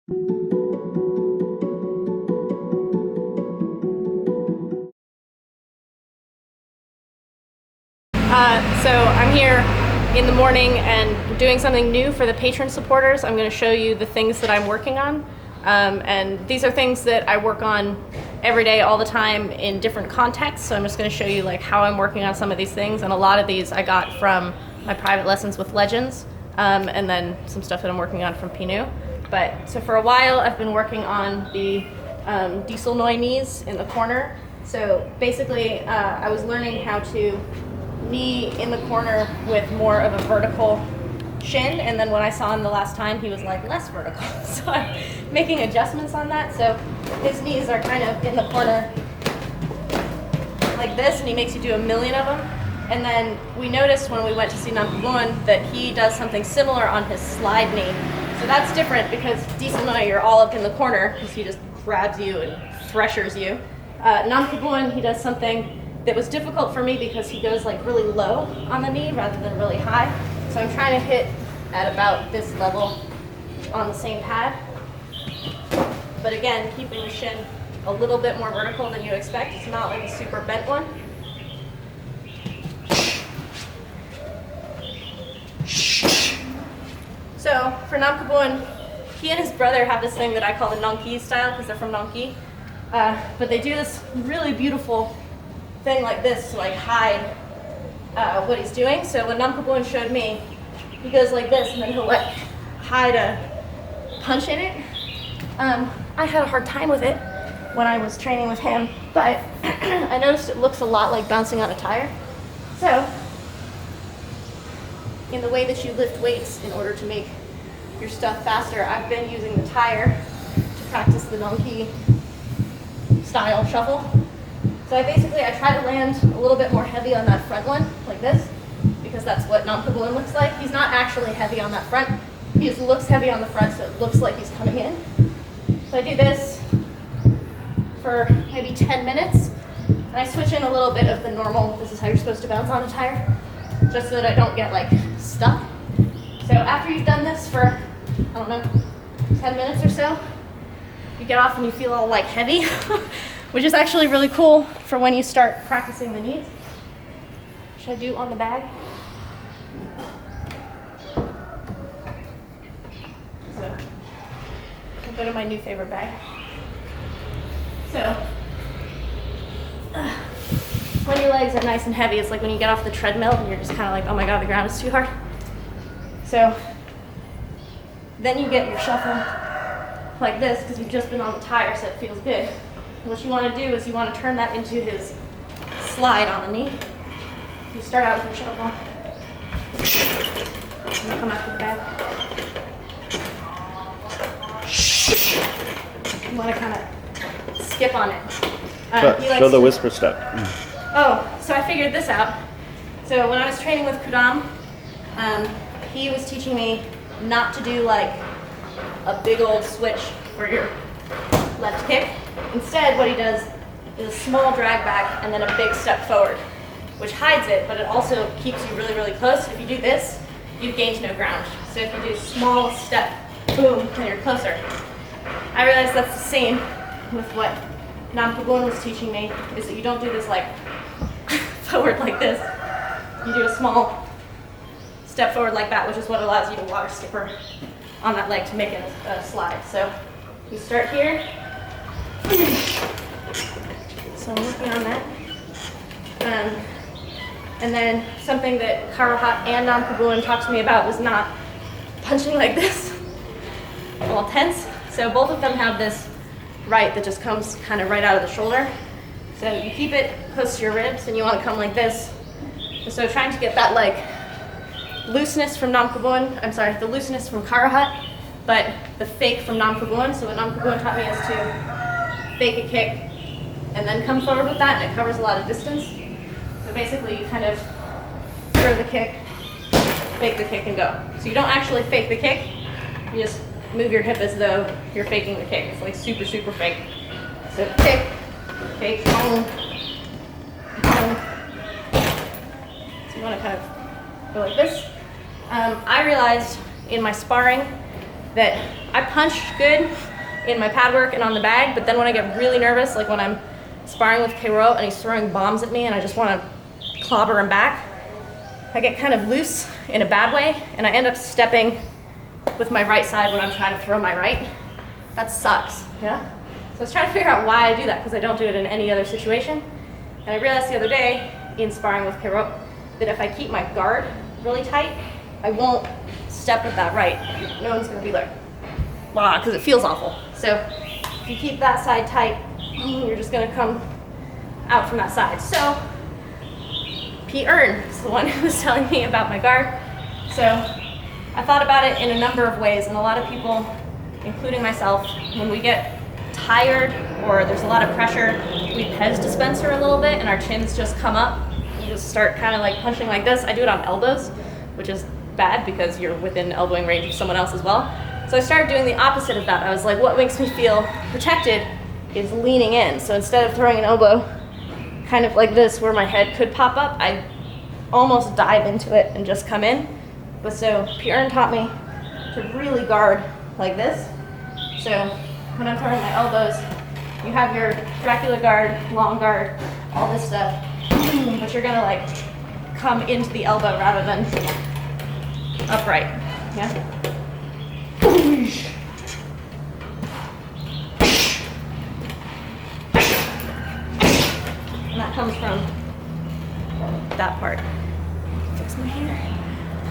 So I'm here in the morning and doing something new for the patron supporters. I'm going to show you the things that I'm working on. And these are things that I work on every day, all the time, in different contexts. So I'm just going to show you like how I'm working on some of these things. And a lot of these I got from my private lessons with Legends, and then some stuff that I'm working on from Pinu. But so for a while I've been working on the Duuglas-Ittu knees in the corner. So basically I was learning how to knee in the corner with more of a vertical shin, and then when I saw him the last time he was like less vertical. So I'm making adjustments on that. So his knees are kind of in the corner like this, and he makes you do a million of them. And then we noticed when we went to see Namkabun that he does something similar on his slide knee. So that's different because Duuglas-Ittu you're all up in the corner because he just grabs you and threshers you. Namkabun, he does something that was difficult for me because he goes like really low on the knee rather than really high. So I'm trying to hit at about this level on the same pad. But again, keeping the shin a little bit more vertical than you expect. It's not like a super bent one. So for Namkabun, he and his brother have this thing that I call the Nongki style because they're from Nongki. But they do this really beautiful thing like this to like hide what he's doing. So when Namkabun showed me, he goes like this and then he'll like hide a punch in it. I had a hard time with it when I was training with him, but I noticed it looks a lot like bouncing on a tire. So in the way that you lift weights in order to make your stuff faster, I've been using the tire to practice the Nongki style shuffle. So I try to land a little bit more heavy on that front one, like this, because that's what Namkabun looks like. He's not actually heavy on that front. He just looks heavy on the front, so it looks like he's coming in. So I do this for maybe 10 minutes, and I switch in a little bit of the normal, this is how you're supposed to bounce on a tire, just so that I don't get like stuck. So after you've done this for, I don't know, 10 minutes or so, you get off and you feel all like heavy, which is actually really cool for when you start practicing the knees. Should I do on the bag? So I'll go to my new favorite bag. So when your legs are nice and heavy, it's like when you get off the treadmill and you're just kind of like, oh my God, the ground is too hard. So then you get your shuffle like this because you've just been on the tire, so it feels good. And what you want to do is you want to turn that into his slide on the knee. You start out with your shuffle. And you come out to the back. You want to kind of skip on it. Show the whisper step. Oh, so I figured this out. So when I was training with Kudam, he was teaching me not to do like a big old switch for your left kick. Instead, what he does is a small drag back and then a big step forward, which hides it, but it also keeps you really, really close. If you do this, you've gained no ground. So if you do small step, boom, then you're closer. I realized that's the same with what Namkabun was teaching me, is that you don't do this like forward like this. You do a small step forward like that, which is what allows you to water skipper on that leg to make it a slide. So you start here. So I'm working on that. And then something that Karahat and Namkabun talked to me about was not punching like this, all tense. So both of them have this right that just comes kind of right out of the shoulder. So you keep it close to your ribs and you want to come like this. So trying to get that like looseness from the looseness from Karahat, but the fake from Namkabun. So what Namkabun taught me is to fake a kick and then come forward with that, and it covers a lot of distance. So basically you kind of throw the kick, fake the kick, and go. So you don't actually fake the kick, you just move your hip as though you're faking the kick. It's like super, super fake. So kick, fake, boom, boom. So you want to kind of go like this. I realized in my sparring that I punch good in my pad work and on the bag, but then when I get really nervous, like when I'm sparring with K-Ro and he's throwing bombs at me and I just want to clobber him back, I get kind of loose in a bad way and I end up stepping with my right side when I'm trying to throw my right. That sucks, yeah? So I was trying to figure out why I do that because I don't do it in any other situation. And I realized the other day in sparring with K-Ro that if I keep my guard really tight, I won't step with that right. No one's gonna be like, wow, because it feels awful. So if you keep that side tight, you're just gonna come out from that side. So Pete Earn is the one who was telling me about my guard. So I thought about it in a number of ways, and a lot of people, including myself, when we get tired or there's a lot of pressure, we pez dispenser a little bit and our chins just come up. You just start kind of like punching like this. I do it on elbows, which is bad because you're within elbowing range of someone else as well. So I started doing the opposite of that. I was like, what makes me feel protected is leaning in. So instead of throwing an elbow kind of like this where my head could pop up, I almost dive into it and just come in. But so Bjorn taught me to really guard like this. So when I'm throwing my elbows, you have your Dracula guard, long guard, all this stuff, but you're gonna like come into the elbow rather than upright, yeah? And that comes from that part. Fix my hair.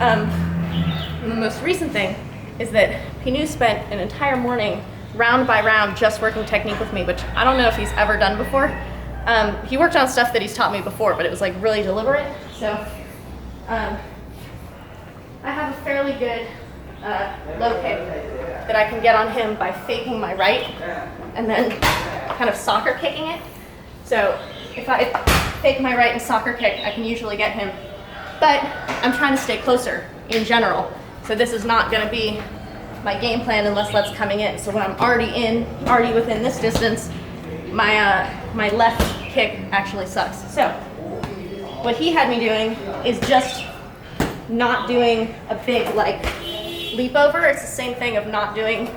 And the most recent thing is that Pinu spent an entire morning round by round just working technique with me, which I don't know if he's ever done before. He worked on stuff that he's taught me before, but it was like really deliberate. So I have a fairly good low kick that I can get on him by faking my right and then kind of soccer kicking it. So if I fake my right and soccer kick, I can usually get him. But I'm trying to stay closer in general. So this is not gonna be my game plan unless that's coming in. So when I'm already within this distance, my left kick actually sucks. So what he had me doing is just not doing a big like leap over. It's the same thing of not doing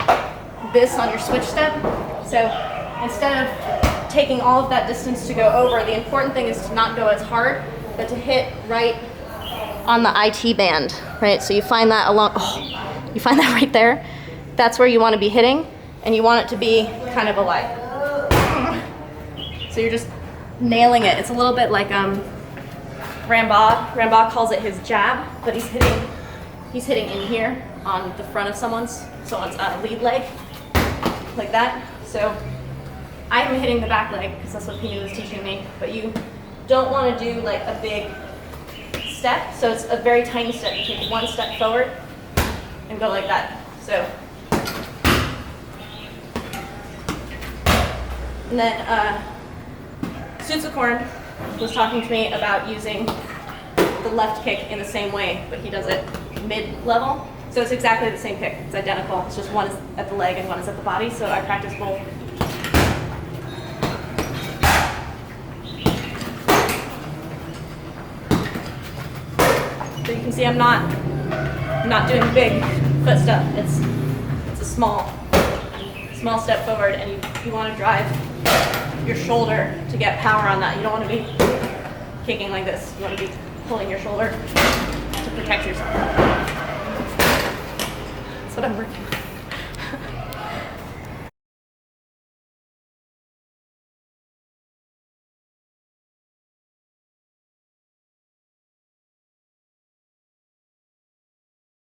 this on your switch step. So instead of taking all of that distance to go over, the important thing is to not go as hard, but to hit right on the IT band, right? So you find that you find that right there. That's where you want to be hitting, and you want it to be kind of a like. So you're just nailing it. It's a little bit like Rambaugh. Rambaugh calls it his jab, but he's hitting in here on the front of someone's lead leg, like that. So I am hitting the back leg because that's what Pinu was teaching me. But you don't want to do like a big step. So it's a very tiny step. You take one step forward and go like that. So, and then Sutsukorn was talking to me about using the left kick in the same way, but he does it mid-level. So it's exactly the same kick. It's identical. It's just one is at the leg and one is at the body. So I practice both. So you can see I'm not doing big foot stuff. It's a small step forward, and you want to drive your shoulder to get power on that. You don't want to be kicking like this. You want to be pulling your shoulder to protect yourself. That's what I'm working on.